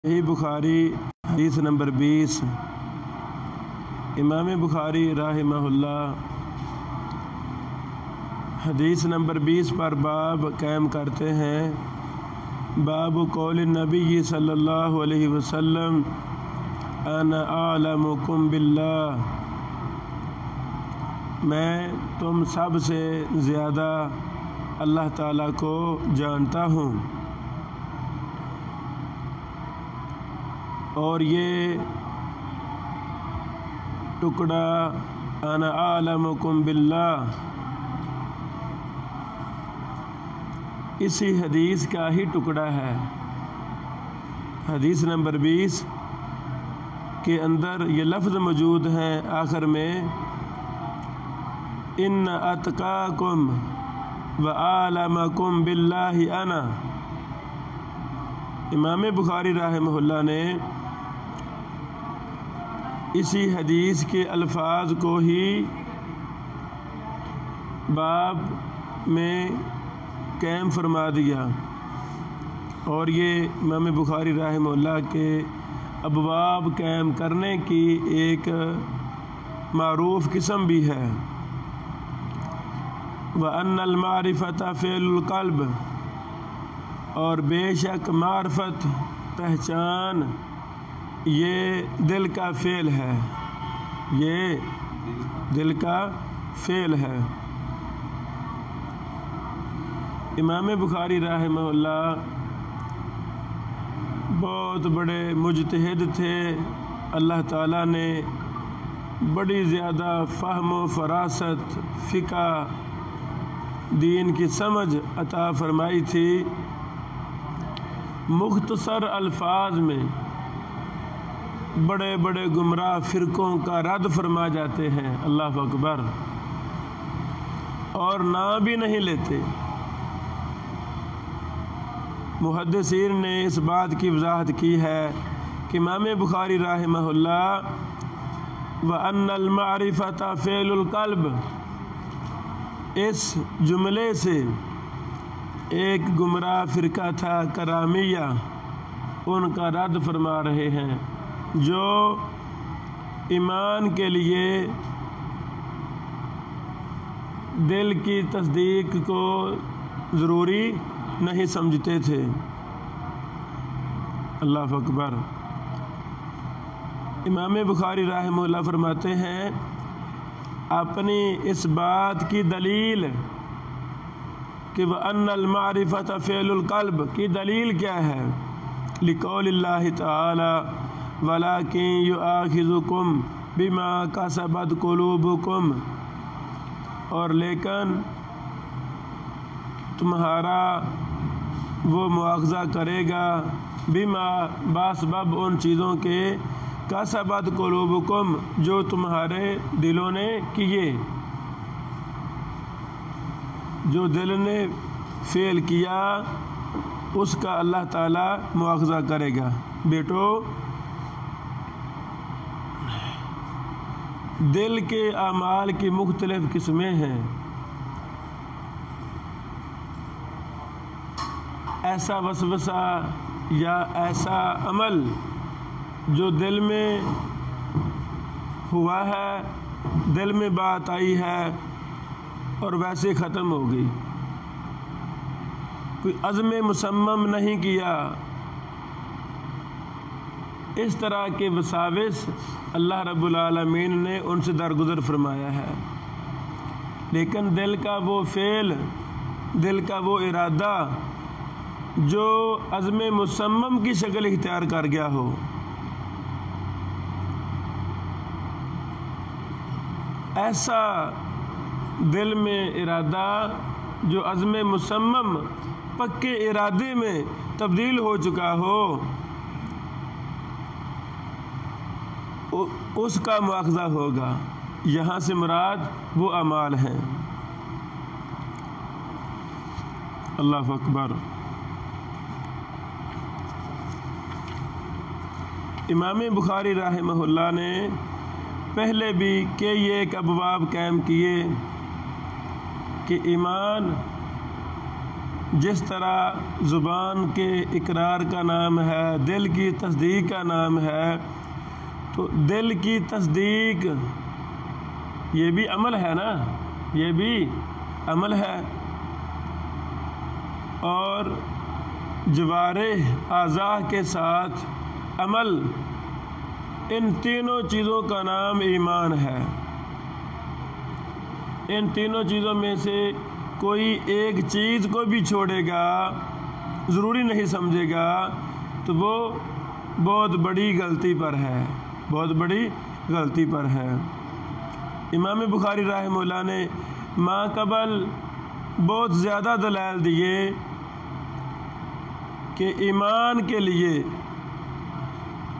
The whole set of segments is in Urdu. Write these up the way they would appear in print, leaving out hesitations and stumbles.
صحیح بخاری حدیث نمبر 20۔ امام بخاری رحمہ اللہ حدیث نمبر 20 پر باب قائم کرتے ہیں۔ باب قول النبی صلی اللہ علیہ وسلم انا اعلمکم باللہ، میں تم سب سے زیادہ اللہ تعالیٰ کو جانتا ہوں۔ اور یہ ٹکڑا انا اعلمکم باللہ اسی حدیث کا ہی ٹکڑا ہے۔ حدیث نمبر 20 کے اندر یہ لفظ موجود ہیں آخر میں، ان اتقاکم وعالمکم باللہ انا۔ امام بخاری رحمہ اللہ نے اسی حدیث کے الفاظ کو ہی باب میں قائم فرما دیا، اور یہ امام بخاری رحمہ اللہ کے ابواب قائم کرنے کی ایک معروف قسم بھی ہے۔ وَأَنَّ الْمَعْرِفَةَ فِعْلُ الْقَلْبِ، اور بے شک معرفت پہچان یہ دل کا فعل ہے، یہ دل کا فعل ہے۔ امام بخاری رحمہ اللہ بہت بڑے مجتہد تھے، اللہ تعالیٰ نے بڑی زیادہ فہم و فراست، فقہ، دین کی سمجھ عطا فرمائی تھی۔ مختصر الفاظ میں بڑے بڑے گمراہ فرقوں کا رد فرما جاتے ہیں، اللہ اکبر، اور نام بھی نہیں لیتے۔ محدثین نے اس بات کی وضاحت کی ہے کہ امام بخاری رحمہ اللہ وَأَنَّ الْمَعْرِفَةَ فِعْلُ الْقَلْبِ، اس جملے سے ایک گمراہ فرقہ تھا کرامیہ، ان کا رد فرما رہے ہیں، جو ایمان کے لیے دل کی تصدیق کو ضروری نہیں سمجھتے تھے، اللہ اکبر۔ امام بخاری رحمہ اللہ فرماتے ہیں اپنی اس بات کی دلیل کہ وَأَنَّ الْمَعْرِفَةَ فِعْلُ الْقَلْبِ کی دلیل کیا ہے؟ لِقَوْلِ اللَّهِ تَعَالَى وَلَكِنْ يُؤَاخِذُكُمْ بِمَا كَسَبَتْ قُلُوبُكُمْ، اور لیکن تمہارا وہ مواخذہ کرے گا بما باسبب ان چیزوں کے کسبت قلوبکم جو تمہارے دلوں نے کیے، جو دل نے فعل کیا اس کا اللہ تعالیٰ مواخذہ کرے گا۔ بیٹو، دل کے اعمال کی مختلف قسمیں ہیں۔ ایسا وسوسہ یا ایسا عمل جو دل میں ہوا ہے، دل میں بات آئی ہے اور ویسے ختم ہو گئی، کوئی عزم مصمم نہیں کیا، اس طرح کے وساوس اللہ رب العالمین نے ان سے درگزر فرمایا ہے۔ لیکن دل کا وہ فعل، دل کا وہ ارادہ جو عزم مصمم کی شکل اختیار کر گیا ہو، ایسا دل میں ارادہ جو عزم مصمم پکے ارادے میں تبدیل ہو چکا ہو، اس کا مواخذہ ہوگا۔ یہاں سے مراد وہ اعمال ہیں، اللہ اکبر۔ امام بخاری رحمہ اللہ نے پہلے بھی کئی ایک ابواب قائم کیے کہ ایمان جس طرح زبان کے اقرار کا نام ہے، دل کی تصدیق کا نام ہے، تو دل کی تصدیق یہ بھی عمل ہے نا، یہ بھی عمل ہے، اور جوارح اعضاء کے ساتھ عمل، ان تینوں چیزوں کا نام ایمان ہے۔ ان تینوں چیزوں میں سے کوئی ایک چیز کو بھی چھوڑے گا، ضروری نہیں سمجھے گا، تو وہ بہت بڑی غلطی پر ہے، بہت بڑی غلطی پر ہے۔ امام بخاری رحمہ اللہ نے ما قبل بہت زیادہ دلائل دیے کہ ایمان کے لیے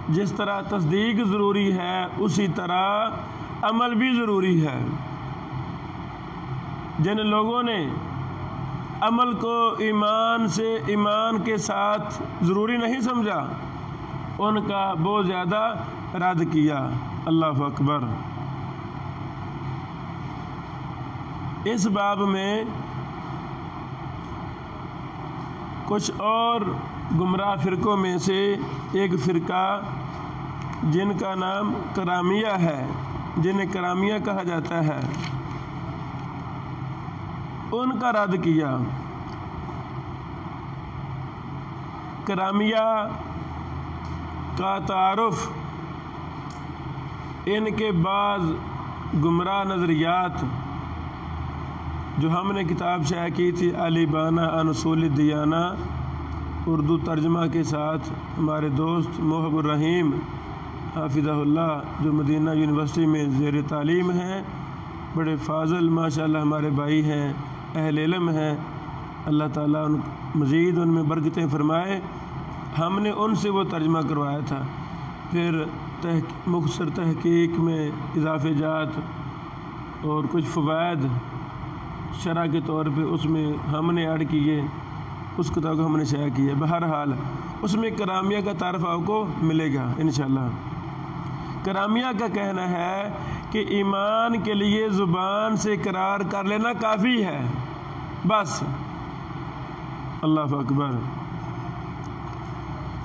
جس طرح تصدیق ضروری ہے اسی طرح عمل بھی ضروری ہے۔ جن لوگوں نے عمل کو ایمان کے ساتھ ضروری نہیں سمجھا، ان کا بہت زیادہ رد کیا۔ اللہ اکبر۔ اس باب میں کچھ اور گمراہ فرقوں میں سے ایک فرقہ جن کا نام کرامیہ ہے، جنہیں کرامیہ کہا جاتا ہے، ان کا رد کیا۔ کرامیہ کا تعارف ان کے بعض گمراہ نظریات جو ہم نے کتاب شائع کی تھی الابانہ عن اصول الدیانہ، اردو ترجمہ کے ساتھ ہمارے دوست محب الرحیم حافظہ اللہ جو مدینہ یونیورسٹی میں زیر تعلیم ہیں، بڑے فاضل ماشاءاللہ ہمارے بھائی ہیں، اہل علم ہیں، اللہ تعالیٰ مزید ان میں برکتیں فرمائے۔ ہم نے ان سے وہ ترجمہ کروایا تھا، پھر مختصر تحقیق میں اضافے جات اور کچھ فوائد شرح کے طور پہ اس میں ہم نے ایڈ کیے، اس کتاب کو ہم نے شائع کیا۔ بہرحال اس میں کرامیہ کا تعارف آپ کو ملے گا انشاءاللہ۔ کرامیہ کا کہنا ہے کہ ایمان کے لیے زبان سے اقرار کر لینا کافی ہے، بس۔ اللہ اکبر۔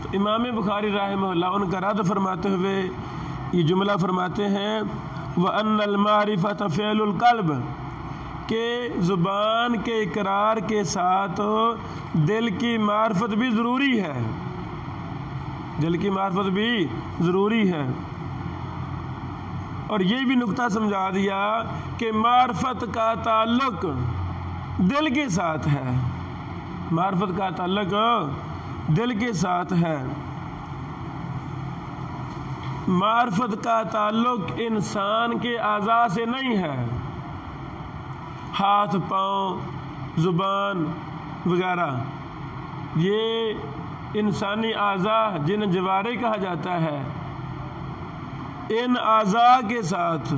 تو امام بخاری رحمہ اللہ ان کا رد فرماتے ہوئے یہ جملہ فرماتے ہیں وَأَنَّ الْمَعْرِفَةَ فِعْلُ الْقَلْبِ، کہ زبان کے اقرار کے ساتھ دل کی معرفت بھی ضروری ہے، دل کی معرفت بھی ضروری ہے۔ اور یہ بھی نقطہ سمجھا دیا کہ معرفت کا تعلق دل کے ساتھ ہے، معرفت کا تعلق دل کے ساتھ ہے۔ معرفت کا تعلق انسان کے اعضاء سے نہیں ہے، ہاتھ، پاؤں، زبان وغیرہ، یہ انسانی اعضاء جنہیں جوارح کہا جاتا ہے، ان اعضاء کے ساتھ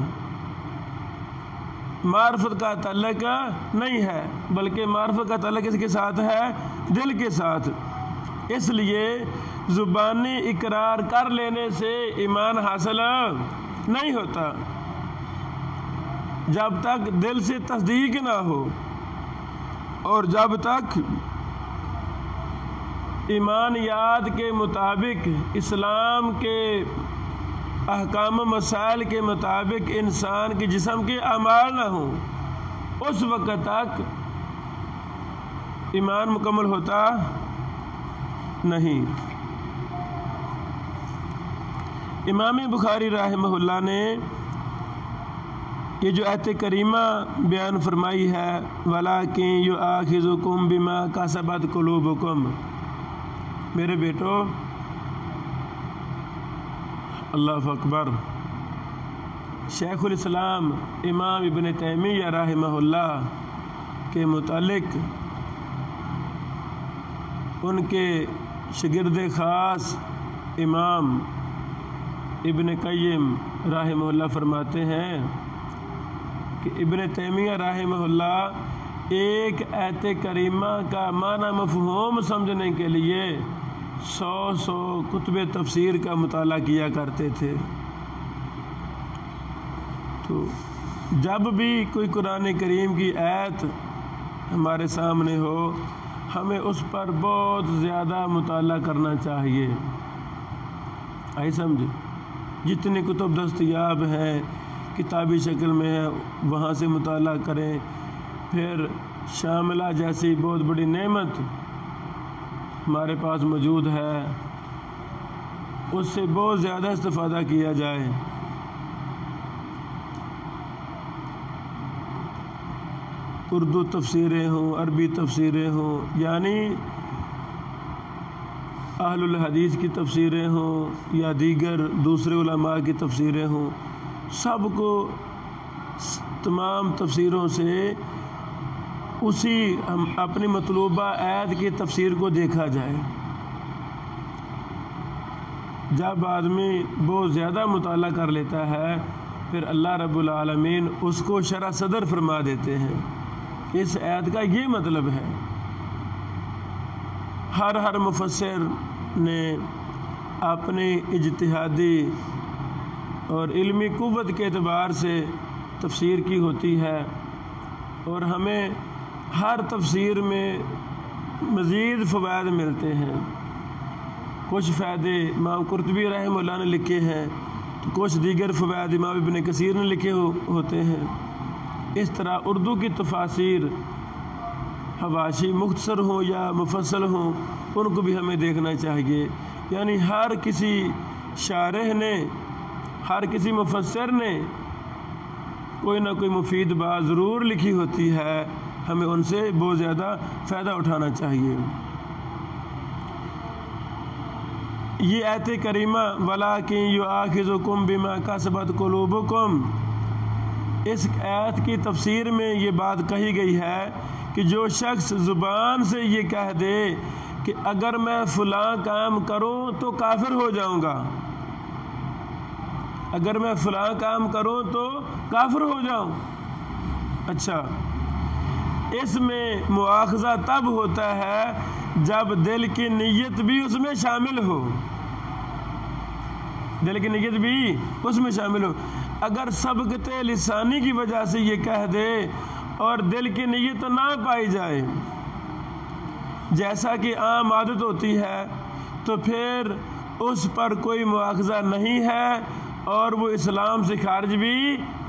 معرفت کا تعلق نہیں ہے، بلکہ معرفت کا تعلق اس کے ساتھ ہے، دل کے ساتھ۔ اس لیے زبانی اقرار کر لینے سے ایمان حاصل نہیں ہوتا جب تک دل سے تصدیق نہ ہو، اور جب تک ایمانیات کے مطابق، اسلام کے احکام و مسائل کے مطابق انسان کے جسم کے اعمال نہ ہوں، اس وقت تک ایمان مکمل ہوتا نہیں۔ امام بخاری رحمہ اللہ نے یہ جو آیت کریمہ بیان فرمائی ہے وَلَٰكِن يُؤَاخِذُكُم بِمَا كَسَبَتْ قُلُوبُكُم، میرے بیٹو، اللہ اکبر، شیخ الاسلام امام ابن تیمیہ رحمہ اللہ کے متعلق ان کے شاگرد خاص امام ابن قیم رحمہ اللہ فرماتے ہیں کہ ابن تیمیہ رحمہ اللہ ایک آیت کریمہ کا معنی مفہوم سمجھنے کے لیے 100 کتب تفسیر کا مطالعہ کیا کرتے تھے۔ تو جب بھی کوئی قرآن کریم کی آیت ہمارے سامنے ہو ہمیں اس پر بہت زیادہ مطالعہ کرنا چاہیے. آئی سمجھے؟ جتنے کتب دستیاب ہیں کتابی شکل میں ہے وہاں سے مطالعہ کریں. پھر شاملہ جیسی بہت بڑی نعمت ہمارے پاس موجود ہے، اس سے بہت زیادہ استفادہ کیا جائے. اردو تفسیریں ہوں، عربی تفسیریں ہوں، یعنی اہل الحدیث کی تفسیریں ہوں یا دیگر دوسرے علماء کی تفسیریں ہوں، سب کو تمام تفسیروں سے اسی اپنی مطلوبہ آیت کی تفسیر کو دیکھا جائے. جب آدمی بہت زیادہ مطالعہ کر لیتا ہے پھر اللہ رب العالمین اس کو شرح صدر فرما دیتے ہیں. اس آیت کا یہ مطلب ہے. ہر مفسر نے اپنی اجتہادی اور علمی قوت کے اعتبار سے تفسیر کی ہوتی ہے، اور ہمیں ہر تفسیر میں مزید فوائد ملتے ہیں. کچھ فائدے امام قرطبی رحمہ اللہ نے لکھے ہیں تو کچھ دیگر فوائد امام ابن کثیر نے لکھے ہوتے ہیں. اس طرح اردو کی تفاسیر حواشی مختصر ہوں یا مفصل ہوں ان کو بھی ہمیں دیکھنا چاہیے. یعنی ہر کسی شارح نے، ہر کسی مفسر نے کوئی نہ کوئی مفید بات ضرور لکھی ہوتی ہے، ہمیں ان سے بہت زیادہ فائدہ اٹھانا چاہیے. یہ آیت کریمہ وَلَٰكِن يُؤَاخِذُكُم بِمَا كَسَبَتْ قُلُوبُكُم، اس آیت کی تفسیر میں یہ بات کہی گئی ہے کہ جو شخص زبان سے یہ کہہ دے کہ اگر میں فلاں کام کروں تو کافر ہو جاؤں گا، اگر میں فلاں کام کروں تو کافر ہو جاؤں. اچھا، اس میں مواخذہ تب ہوتا ہے جب دل کی نیت بھی اس میں شامل ہو، دل کی نیت بھی اس میں شامل ہو. اگر سبقت لسانی کی وجہ سے یہ کہہ دے اور دل کی نیت نہ پائی جائے جیسا کہ عام عادت ہوتی ہے تو پھر اس پر کوئی مواخذہ نہیں ہے اور وہ اسلام سے خارج بھی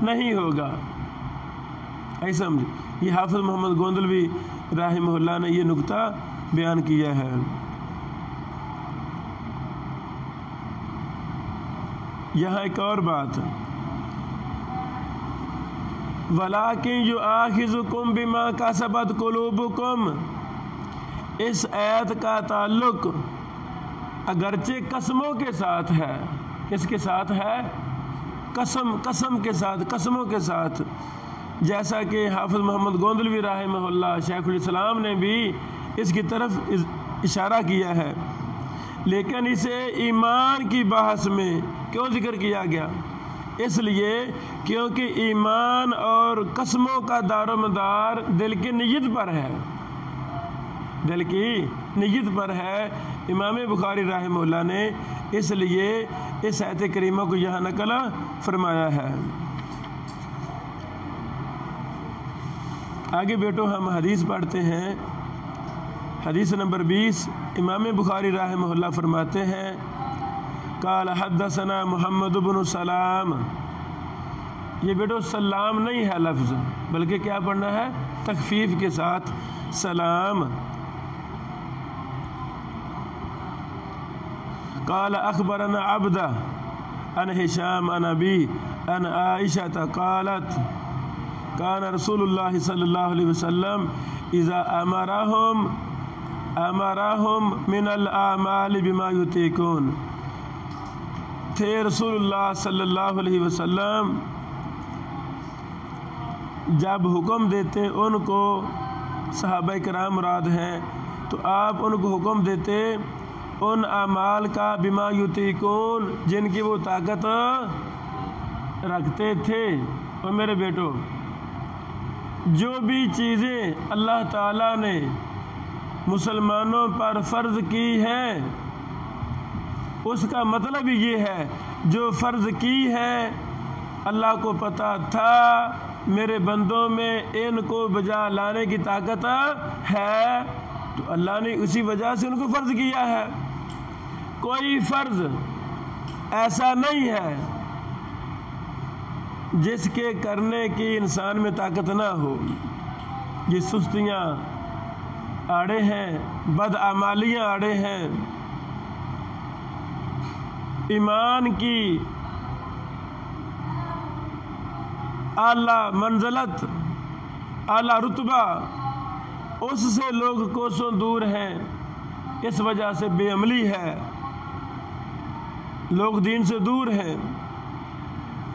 نہیں ہوگا. ایسا سمجھ. یہ حافظ محمد گوندلوی رحمہ اللہ نے یہ نقطہ بیان کیا ہے. یہاں ایک اور بات، وَلَٰكِن يُؤَاخِذُكُم بِمَا كَسَبَتْ قُلُوبُكُم، اس آیت کا تعلق اگرچہ قسموں کے ساتھ ہے. کس کے ساتھ ہے؟ قسم کے ساتھ، قسموں کے ساتھ. جیسا کہ حافظ محمد گوندلوی رحمہ اللہ شیخ الاسلام نے بھی اس کی طرف اشارہ کیا ہے، لیکن اسے ایمان کی بحث میں کیوں ذکر کیا گیا؟ اس لیے کیونکہ ایمان اور قسموں کا دار و مدار دل کی نیت پر ہے، دل کی نیت پر ہے. امام بخاری رحمہ اللہ نے اس لیے اس آیت کریمہ کو یہاں نقل فرمایا ہے. آگے بیٹو ہم حدیث پڑھتے ہیں. حدیث نمبر 20 امام بخاری رحمہ اللہ فرماتے ہیں قال حدثنا محمد بن سلام. یہ بیٹو سلام نہیں ہے لفظ، بلکہ کیا پڑھنا ہے؟ تخفیف کے ساتھ سلام. قال اخبرنا عبدہ عن ہشام عن ابی عن عائشہ قالت کان رسول اللہ صلی اللہ علیہ وسلم اذا امرهم من الاعمال بما یطیقون. تھے رسول اللہ صلی اللہ علیہ وسلم جب حکم دیتے ان کو، صحابہ کرام مراد ہیں، تو آپ ان کو حکم دیتے ان اعمال کا بما یطیقون جن کی وہ طاقت رکھتے تھے. اور میرے بیٹو، جو بھی چیزیں اللہ تعالیٰ نے مسلمانوں پر فرض کی ہیں اس کا مطلب یہ ہے جو فرض کی ہے اللہ کو پتہ تھا میرے بندوں میں ان کو بجا لانے کی طاقت ہے، تو اللہ نے اسی وجہ سے ان کو فرض کیا ہے۔ کوئی فرض ایسا نہیں ہے جس کے کرنے کی انسان میں طاقت نہ ہو۔ یہ سستیاں آڑے ہیں، بدعمالیاں آڑے ہیں، ایمان کی اعلیٰ منزلت، اعلیٰ رتبہ، اس سے لوگ کوسوں دور ہیں۔ اس وجہ سے بے عملی ہے، لوگ دین سے دور ہیں۔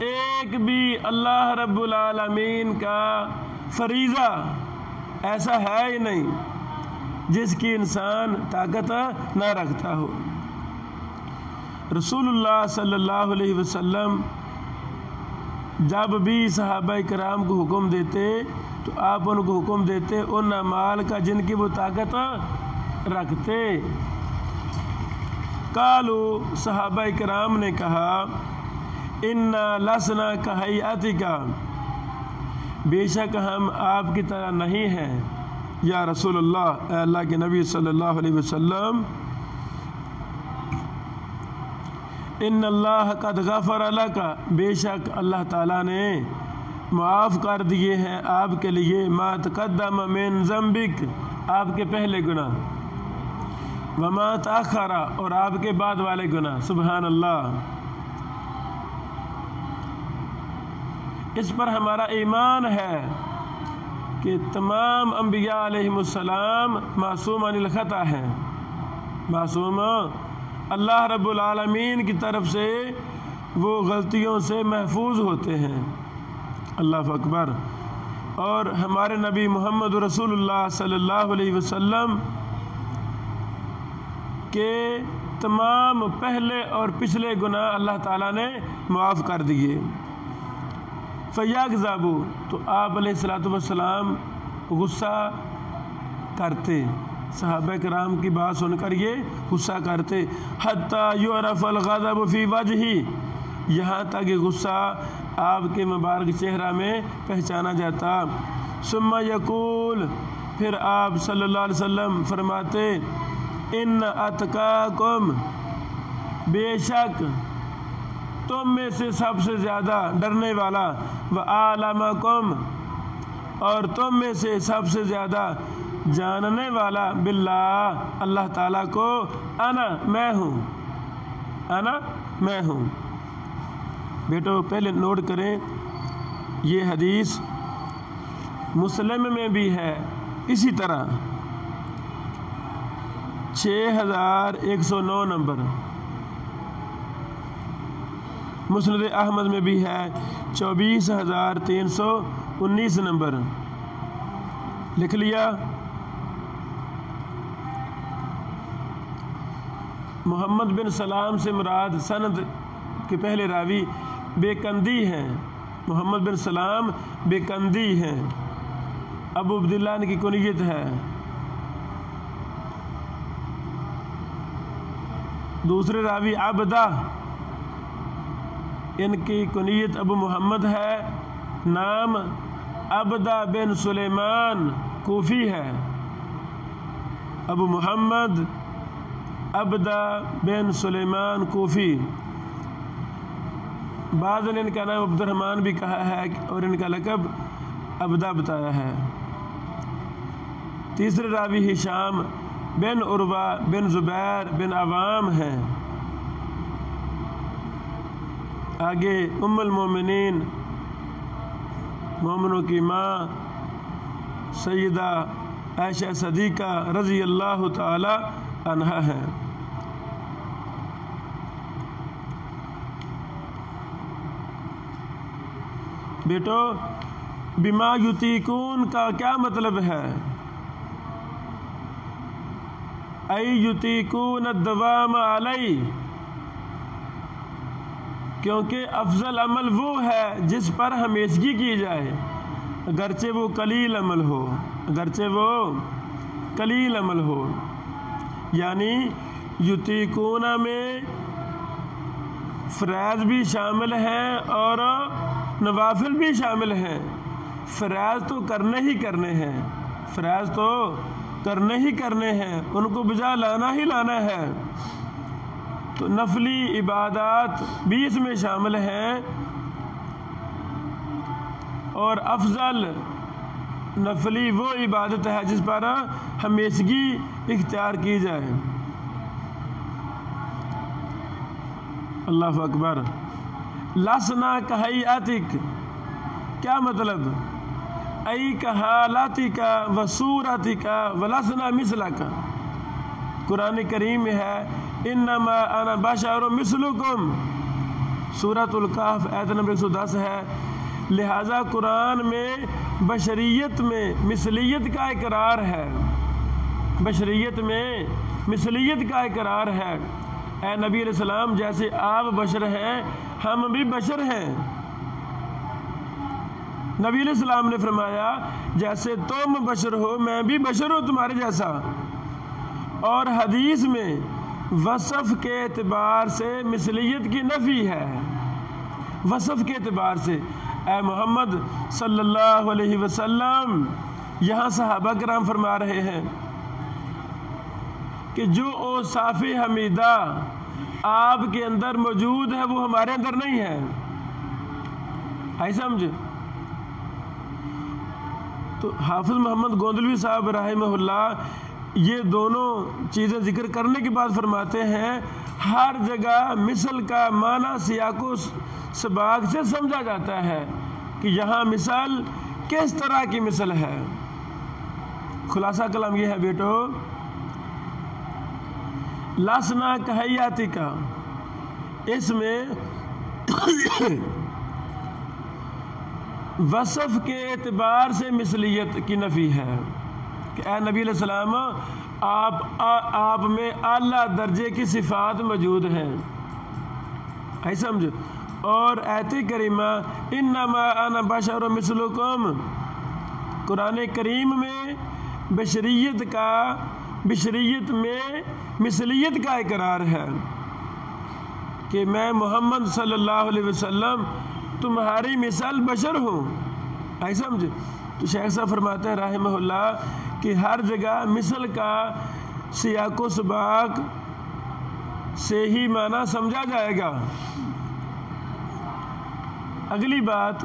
ایک بھی اللہ رب العالمین کا فریضہ ایسا ہے ہی نہیں جس کی انسان طاقت نہ رکھتا ہو۔ رسول اللہ صلی اللہ علیہ وسلم جب بھی صحابہ کرام کو حکم دیتے تو آپ ان کو حکم دیتے ان اعمال کا جن کی وہ طاقت رکھتے۔ قالو، صحابہ کرام نے کہا، انا لسنا کہیئتک، بے شک ہم آپ کی طرح نہیں ہیں یا رسول اللہ، اے اللہ کے نبی صلی اللہ علیہ وسلم۔ ان اللہ قد غفر لک، بے شک اللہ تعالیٰ نے معاف کر دیے ہیں آپ کے لیے، ما تقدم من ذنبک، آپ کے پہلے گناہ، وما تاخر، اور آپ کے بعد والے گناہ۔ سبحان اللہ۔ اس پر ہمارا ایمان ہے کہ تمام انبیاء علیہ السلام معصوم عن الخطا ہیں، معصوم اللہ رب العالمین کی طرف سے وہ غلطیوں سے محفوظ ہوتے ہیں۔ اللہ اکبر۔ اور ہمارے نبی محمد رسول اللہ صلی اللہ علیہ وسلم کے تمام پہلے اور پچھلے گناہ اللہ تعالیٰ نے معاف کر دیے۔ فَيَغْضَبُ، تو آپ علیہ الصلوۃ والسلام غصہ کرتے، صحابہ کرام کی بات سن کر یہ غصہ کرتے۔ حَتَّى يُعْرَفَ الْغَضَبُ فِي وَجْهِهِ، یہاں تک کہ غصہ آپ کے مبارک چہرہ میں پہچانا جاتا۔ ثم یقول، پھر آپ صلی اللہ علیہ وسلم فرماتے، ان اتقاکم، بے شک تم میں سے سب سے زیادہ ڈرنے والا، وَأَعْلَمَكُمْ، اور تم میں سے سب سے زیادہ جاننے والا، باللہ، اللہ تعالیٰ کو، انا، میں ہوں، انا، میں ہوں۔ بیٹو پہلے نوٹ کریں، یہ حدیث مسلم میں بھی ہے، اسی طرح 6109 نمبر، مسند احمد میں بھی ہے 24319 نمبر، لکھ لیا۔ محمد بن سلام سے مراد سند کے پہلے راوی بے کندی ہیں، محمد بن سلام بے کندی ہیں، ابو عبداللہ ان کی کنیت ہے۔ دوسرے راوی عبدہ، ان کی کنیت ابو محمد ہے، نام عبدہ بن سلیمان کوفی ہے، ابو محمد عبدہ بن سلیمان کوفی۔ بعض نے ان کا نام عبد الرحمن بھی کہا ہے اور ان کا لقب عبدہ بتایا ہے۔ تیسرے راوی ہشام بن عروہ بن زبیر بن عوام ہیں۔ آگے ام المومنین، مومنوں کی ماں سیدہ عائشہ صدیقہ رضی اللہ تعالی عنہا ہیں۔ بیٹو بما یطیقون کا کیا مطلب ہے؟ ای یطیقون الدوام علی، کیونکہ افضل عمل وہ ہے جس پر ہمیشگی کی جائے، اگرچہ وہ قلیل عمل ہو، اگرچہ وہ قلیل عمل ہو۔ یعنی یطیقون میں فرائض بھی شامل ہیں اور نوافل بھی شامل ہیں۔ فرائض تو کرنے ہی کرنے ہیں، فرائض تو کرنے ہی کرنے ہیں، ان کو بجا لانا ہی لانا ہے۔ تو نفلی عبادات بھی اس میں شامل ہیں، اور افضل نفلی وہ عبادت ہے جس پر ہمیشگی اختیار کی جائے۔ اللہ اکبر۔ لسنا کہیاتک، کیا مطلب؟ ای کحالاتک و صورتک و لسنا مثلک۔ قرآن کریم میں ہے انما انا بشر مثلکم، سورۃ الکہف آیت نمبر 110 ہے۔ لہذا قرآن میں بشریت میں مثلیت کا اقرار ہے، بشریت میں مثلیت کا اقرار ہے۔ اے نبی علیہ السلام، جیسے آپ بشر ہیں ہم بھی بشر ہیں۔ نبی علیہ السلام نے فرمایا جیسے تم بشر ہو میں بھی بشر ہوں تمہارے جیسا۔ اور حدیث میں وصف کے اعتبار سے مثلیت کی نفی ہے، وصف کے اعتبار سے۔ اے محمد صلی اللہ علیہ وسلم، یہاں صحابہ کرام فرما رہے ہیں کہ جو اوصاف حمیدہ آپ کے اندر موجود ہے وہ ہمارے اندر نہیں ہے، ایسا سمجھے؟ تو حافظ محمد گوندلوی صاحب رحمہ اللہ یہ دونوں چیزیں ذکر کرنے کے بعد فرماتے ہیں ہر جگہ مثل کا معنی سیاق و سباق سے سمجھا جاتا ہے کہ یہاں مثال کس طرح کی مثل ہے۔ خلاصہ کلام یہ ہے بیٹو، لسنا کہیاتک، اس میں وصف کے اعتبار سے مثلیت کی نفی ہے کہ اے نبی علیہ السلام آپ میں اعلیٰ درجے کی صفات موجود ہیں، ایسا سمجھو۔ اور آیت کریمہ انما انا بشر مثلکم، قرآن کریم میں بشریت میں مثلیت کا اقرار ہے کہ میں محمد صلی اللہ علیہ وسلم تمہاری مثال بشر ہوں، ایسا سمجھے۔ تو شیخ صاحب فرماتے ہیں رحمہ اللہ کہ ہر جگہ مثل کا سیاق و سباق سے ہی معنی سمجھا جائے گا۔ اگلی بات،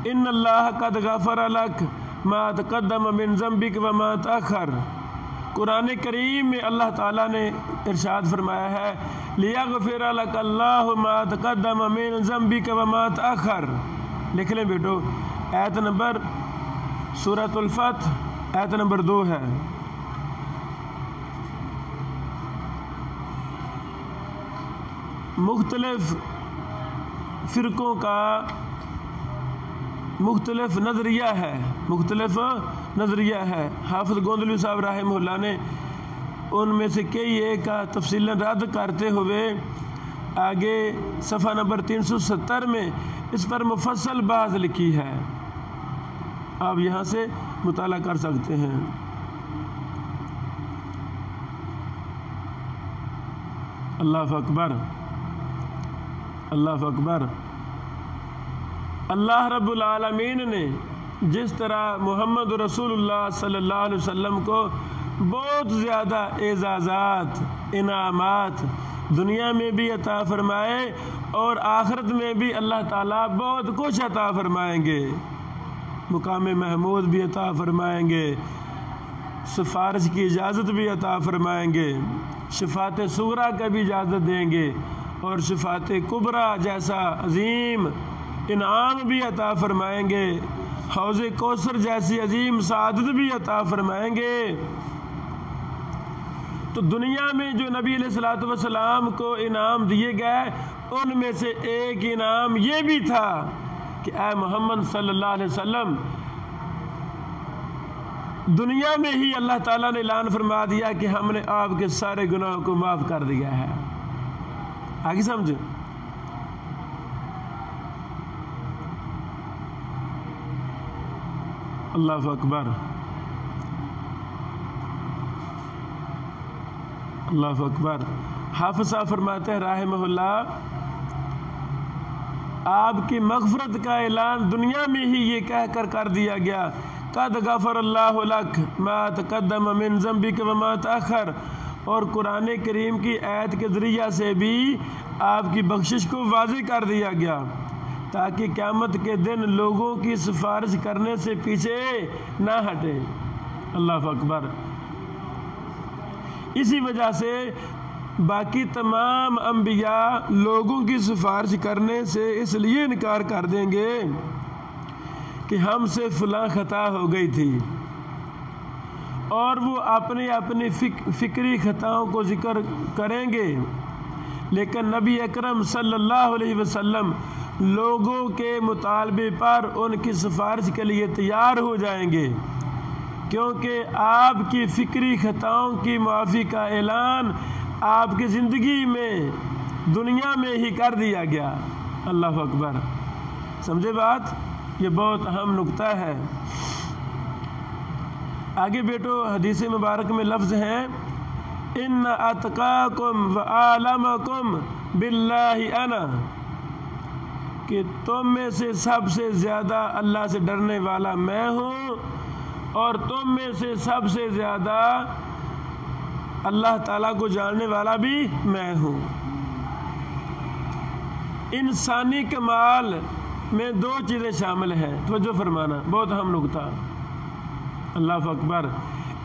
ان اللہ قد غفر لک ما تقدم من ذنبک وما تأخر، قرآن کریم میں اللہ تعالیٰ نے ارشاد فرمایا ہے لیغفر لک اللہ ما تقدم من ذنبک وما تأخر۔ لکھ لیں بیٹو، آیت نمبر سورۃ الفتح آیت نمبر 2 ہے۔ مختلف فرقوں کا مختلف نظریہ ہے، حافظ گوندلوی صاحب رحمہ اللہ نے ان میں سے کئی ایک کا تفصیل رد کرتے ہوئے آگے صفحہ نمبر 370 میں اس پر مفصل بحث لکھی ہے، آپ یہاں سے مطالعہ کر سکتے ہیں۔ اللہ اکبر، اللہ اکبر۔ اللہ رب العالمین نے جس طرح محمد رسول اللہ صلی اللہ علیہ وسلم کو بہت زیادہ اعزازات، انعامات دنیا میں بھی عطا فرمائے اور آخرت میں بھی اللہ تعالیٰ بہت کچھ عطا فرمائیں گے، مقام محمود بھی عطا فرمائیں گے، سفارش کی اجازت بھی عطا فرمائیں گے، شفاعت صغریٰ کا بھی اجازت دیں گے، اور شفاعت کبریٰ جیسا عظیم انعام بھی عطا فرمائیں گے، حوض کوثر جیسی عظیم سعادت بھی عطا فرمائیں گے۔ تو دنیا میں جو نبی علیہ الصلوۃ والسلام کو انعام دیے گئے ان میں سے ایک انعام یہ بھی تھا کہ اے محمد صلی اللہ علیہ وسلم، دنیا میں ہی اللہ تعالیٰ نے اعلان فرما دیا کہ ہم نے آپ کے سارے گناہوں کو معاف کر دیا ہے، آگے سمجھو۔ اللہ اکبر، اللہ اکبر۔ حافظ صاحب فرماتے ہیں رحمہ اللہ آپ کی مغفرت کا اعلان دنیا میں ہی یہ کہہ کر دیا گیا قد غفر اللہ لک ما تقدم من ذنبک وما تأخر، اور قرآن کریم کی آیت کے ذریعہ سے بھی آپ کی بخشش کو واضح کر دیا گیا تاکہ قیامت کے دن لوگوں کی سفارش کرنے سے پیچھے نہ ہٹے۔ اللہ اکبر۔ اسی وجہ سے باقی تمام انبیاء لوگوں کی سفارش کرنے سے اس لیے انکار کر دیں گے کہ ہم سے فلاں خطا ہو گئی تھی، اور وہ اپنی فکری خطاؤں کو ذکر کریں گے، لیکن نبی اکرم صلی اللہ علیہ وسلم لوگوں کے مطالبے پر ان کی سفارش کے لیے تیار ہو جائیں گے، کیونکہ آپ کی فکری خطاؤں کی معافی کا اعلان آپ کی زندگی میں دنیا میں ہی کر دیا گیا۔ اللہ اکبر۔ سمجھے بات؟ یہ بہت اہم نکتہ ہے۔ آگے بیٹو حدیث مبارک میں لفظ ہیں ان اتقاکم وعالمکم باللہ انا، کہ تم میں سے سب سے زیادہ اللہ سے ڈرنے والا میں ہوں، اور تم میں سے سب سے زیادہ اللہ تعالیٰ کو جاننے والا بھی میں ہوں۔ انسانی کمال میں دو چیزیں شامل ہیں، توجہ فرمانا، بہت اہم نکتہ۔ اللہ اکبر۔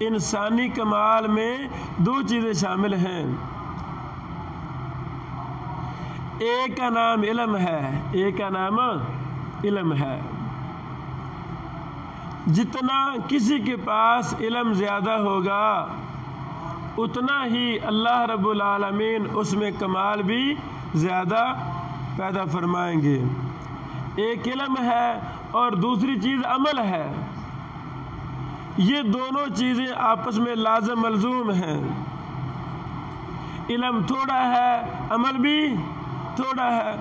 انسانی کمال میں دو چیزیں شامل ہیں، ایک کا نام علم ہے، ایک کا نام علم ہے۔ جتنا کسی کے پاس علم زیادہ ہوگا اتنا ہی اللہ رب العالمین اس میں کمال بھی زیادہ پیدا فرمائیں گے۔ ایک علم ہے اور دوسری چیز عمل ہے، یہ دونوں چیزیں آپس میں لازم ملزوم ہیں۔ علم تھوڑا ہے، عمل بھی تھوڑا ہے،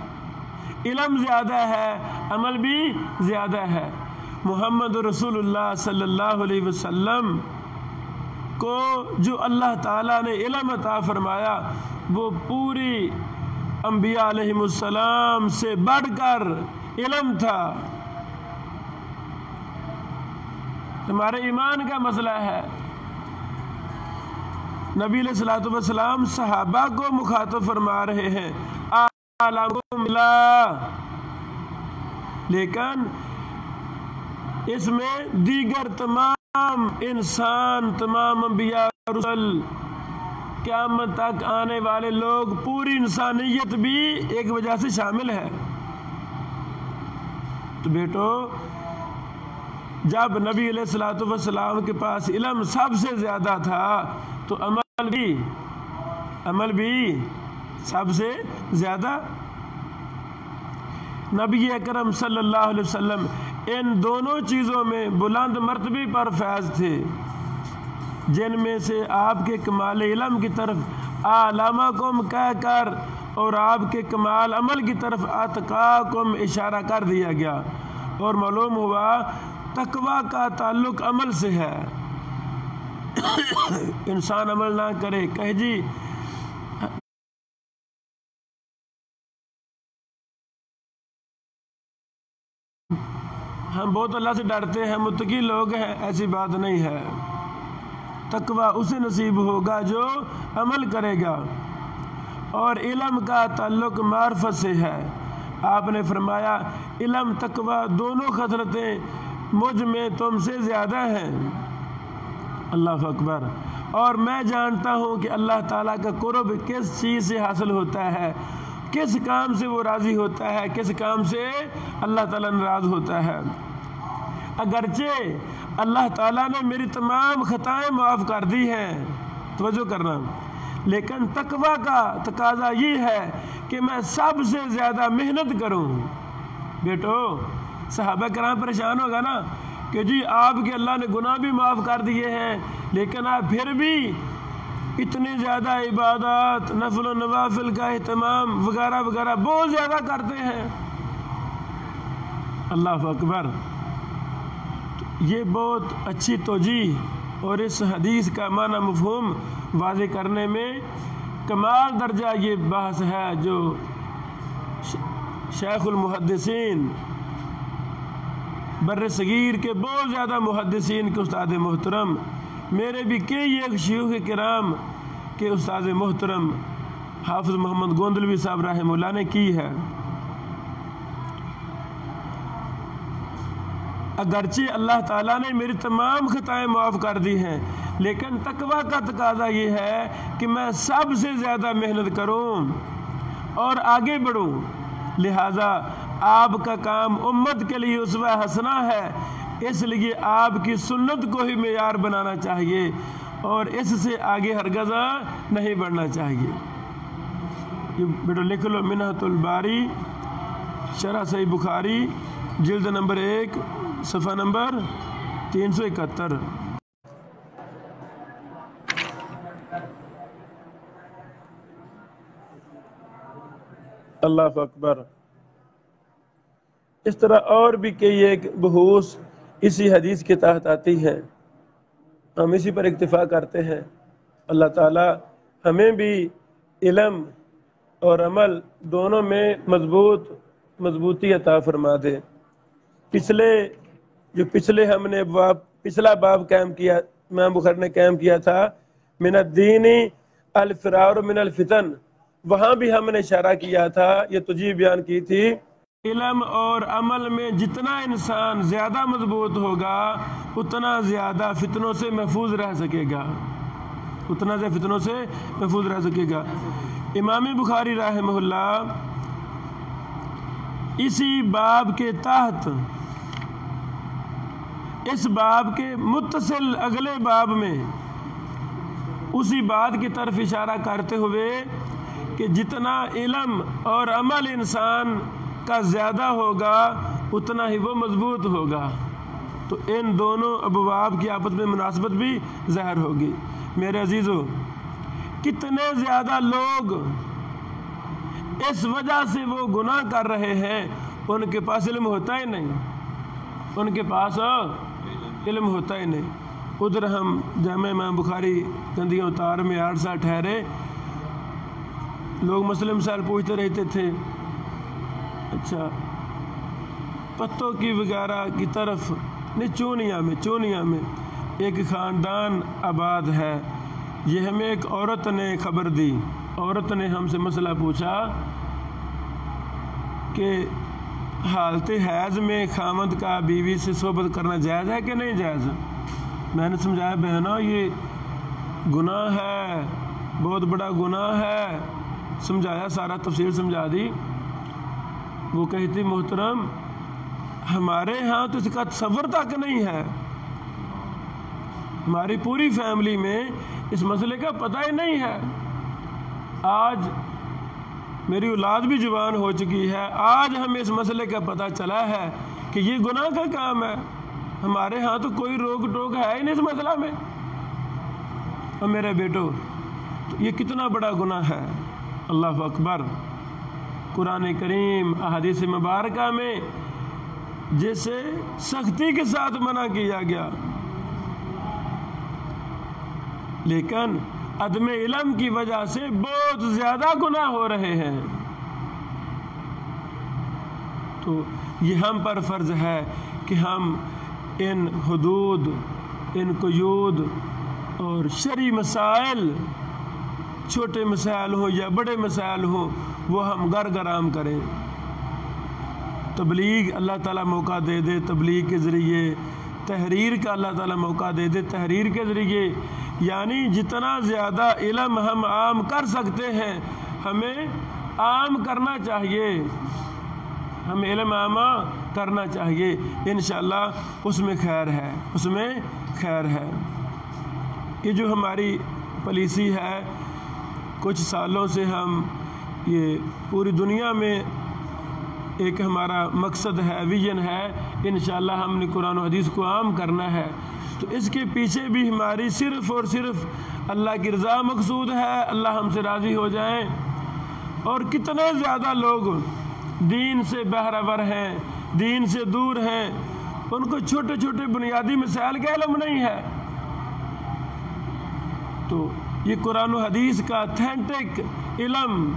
علم زیادہ ہے، عمل بھی زیادہ ہے۔ محمد رسول اللہ صلی اللہ علیہ وسلم کو جو اللہ تعالیٰ نے علم عطا فرمایا وہ پوری انبیاء علیہ السلام سے بڑھ کر علم تھا۔ ہمارے ایمان کا مسئلہ ہے، نبی علیہ الصلوۃ والسلام صحابہ کو مخاطب فرما رہے ہیں اعلمکم باللہ، لیکن اس میں دیگر تمام انسان، تمام انبیاء رسل، قیامت تک آنے والے لوگ، پوری انسانیت بھی ایک وجہ سے شامل ہے۔ تو بیٹو جب نبی علیہ الصلوۃ والسلام کے پاس علم سب سے زیادہ تھا تو عمل بھی سب سے زیادہ۔ نبی اکرم صلی اللہ علیہ وسلم ان دونوں چیزوں میں بلند مرتبے پر فیض تھے، جن میں سے آپ کے کمال علم کی طرف اعلمکم کہہ کر اور آپ کے کمال عمل کی طرف اتقاکم اشارہ کر دیا گیا، اور معلوم ہوا تقوی کا تعلق عمل سے ہے۔ انسان عمل نہ کرے، کہے جی ہم بہت اللہ سے ڈرتے ہیں، متقی لوگ ہیں، ایسی بات نہیں ہے۔ تقوی اسے نصیب ہوگا جو عمل کرے گا، اور علم کا تعلق معرفت سے ہے۔ آپ نے فرمایا علم تقوی دونوں خصلتیں مجھ میں تم سے زیادہ ہیں۔ اللہ اکبر۔ اور میں جانتا ہوں کہ اللہ تعالیٰ کا قرب کس چیز سے حاصل ہوتا ہے، کس کام سے وہ راضی ہوتا ہے، کس کام سے اللہ تعالیٰ ناراض ہوتا ہے۔ اگرچہ اللہ تعالیٰ نے میری تمام خطائیں معاف کر دی ہیں، توجہ کرنا، لیکن تقوی کا تقاضا یہ ہے کہ میں سب سے زیادہ محنت کروں۔ بیٹو صحابہ کرام پریشان ہوگا نا کہ جی آپ کے اللہ نے گناہ بھی معاف کر دیے ہیں، لیکن آپ پھر بھی اتنی زیادہ عبادات، نفل و نوافل کا اہتمام وغیرہ وغیرہ بہت زیادہ کرتے ہیں۔ اللہ اکبر۔ یہ بہت اچھی توجیہ اور اس حدیث کا معنی مفہوم واضح کرنے میں کمال درجہ یہ بحث ہے جو شیخ المحدثین بر صغیر کے بہت زیادہ محدثین کے استاد محترم، میرے بھی کئی ایک شیوخ کرام کے استاد محترم حافظ محمد گوندلوی صاحب رحمہ اللہ نے کی ہے۔ اگرچہ اللہ تعالیٰ نے میری تمام خطائیں معاف کر دی ہیں، لیکن تقویٰ کا تقاضا یہ ہے کہ میں سب سے زیادہ محنت کروں اور آگے بڑھوں۔ لہٰذا آپ کا کام امت کے لیے اسوہ حسنہ ہے، اس لیے آپ کی سنت کو ہی معیار بنانا چاہیے اور اس سے آگے ہرگز نہیں بڑھنا چاہیے۔ یہ بیٹو لکھ لو، منہۃ الباری شرح صحیح بخاری جلد نمبر 1 صفحہ نمبر 371۔ اللہ اکبر۔ اس طرح اور بھی کئی ایک بحوث اسی حدیث کے تحت آتی ہے، ہم اسی پر اکتفا کرتے ہیں۔ اللہ تعالی ہمیں بھی علم اور عمل دونوں میں مضبوطی عطا فرما دے۔ پچھلے ہم نے پچھلا باب قائم کیا، امام بخاری نے قائم کیا تھا من الدین الفرار من الفتن، وہاں بھی ہم نے اشارہ کیا تھا، یہ تجھیب بیان کی تھی، علم اور عمل میں جتنا انسان زیادہ مضبوط ہوگا اتنا زیادہ فتنوں سے محفوظ رہ سکے گا، اتنا زیادہ فتنوں سے محفوظ رہ سکے گا۔ امام بخاری رحمہ اللہ اسی باب کے تحت اس باب کے متصل اگلے باب میں اسی بات کی طرف اشارہ کرتے ہوئے کہ جتنا علم اور عمل انسان کا زیادہ ہوگا اتنا ہی وہ مضبوط ہوگا، تو ان دونوں ابواب کی آپس میں مناسبت بھی ظاہر ہوگی۔ میرے عزیزو، کتنے زیادہ لوگ اس وجہ سے وہ گناہ کر رہے ہیں، ان کے پاس علم ہوتا ہی نہیں، ان کے پاس علم ہوتا ہی نہیں۔ ادھر ہم جامع امام بخاری گندیوں اتار میں 8 سال ٹھہرے، لوگ مسئلے مسائل پوچھتے رہتے تھے، اچھا پتوں کی وغیرہ کی طرف نہیں، چونیا میں ایک خاندان آباد ہے، یہ ہمیں ایک عورت نے خبر دی، عورت نے ہم سے مسئلہ پوچھا کہ حالت حیض میں خامد کا بیوی سے صحبت کرنا جائز ہے کہ نہیں جائز؟ میں نے سمجھایا بہنوں یہ گناہ ہے، بہت بڑا گناہ ہے، سمجھایا، سارا تفصیل سمجھا دی۔ وہ کہتی محترم ہمارے ہاں تو اس کا تصور تک نہیں ہے، ہماری پوری فیملی میں اس مسئلے کا پتہ ہی نہیں ہے۔ آج میری اولاد بھی جوان ہو چکی ہے، آج ہمیں اس مسئلے کا پتہ چلا ہے کہ یہ گناہ کا کام ہے، ہمارے ہاں تو کوئی روک ٹوک ہے ہی نہیں اس مسئلہ میں۔ اور میرے بیٹو تو یہ کتنا بڑا گناہ ہے، اللہ اکبر۔ قرآن کریم احادیث مبارکہ میں جسے سختی کے ساتھ منع کیا گیا، لیکن عدم علم کی وجہ سے بہت زیادہ گناہ ہو رہے ہیں۔ تو یہ ہم پر فرض ہے کہ ہم ان حدود، ان قیود اور شرعی مسائل، چھوٹے مسائل ہوں یا بڑے مسائل ہوں، وہ ہم گرگرام کریں۔ تبلیغ اللہ تعالیٰ موقع دے دے، تبلیغ کے ذریعے تحریر کا اللہ تعالیٰ موقع دے دے، تحریر کے ذریعے، یعنی جتنا زیادہ علم ہم عام کر سکتے ہیں ہمیں عام کرنا چاہیے، ہمیں علم عام کرنا چاہیے، انشاءاللہ اس میں خیر ہے، اس میں خیر ہے۔ یہ جو ہماری پالیسی ہے، کچھ سالوں سے ہم یہ پوری دنیا میں ایک ہمارا مقصد ہے، ویژن ہے، انشاءاللہ ہم نے قرآن و حدیث کو عام کرنا ہے، تو اس کے پیچھے بھی ہماری صرف اور صرف اللہ کی رضا مقصود ہے، اللہ ہم سے راضی ہو جائیں۔ اور کتنے زیادہ لوگ دین سے بہرہ ہیں، دین سے دور ہیں، ان کو چھوٹے چھوٹے بنیادی مسائل کا علم نہیں ہے۔ تو یہ قرآن و حدیث کا اتھینٹک علم،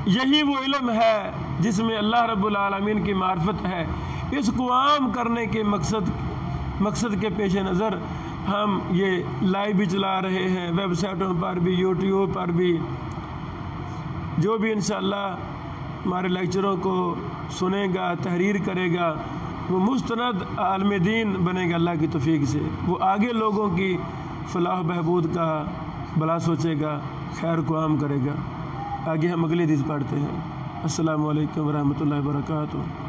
یہی وہ علم ہے جس میں اللہ رب العالمین کی معرفت ہے، اس کو عام کرنے کے مقصد کے پیش نظر ہم یہ لائیو بھی چلا رہے ہیں، ویب سائٹوں پر بھی، یوٹیوب پر بھی۔ جو بھی انشاءاللہ ہمارے لیکچروں کو سنے گا، تحریر کرے گا، وہ مستند عالم دین بنے گا اللہ کی توفیق سے۔ وہ آگے لوگوں کی فلاح و بہبود کا بھلا سوچے گا، خیر کو عام کرے گا۔ آگے ہم اگلی حدیث پڑھتے ہیں۔ السلام علیکم ورحمۃ اللہ وبرکاتہ۔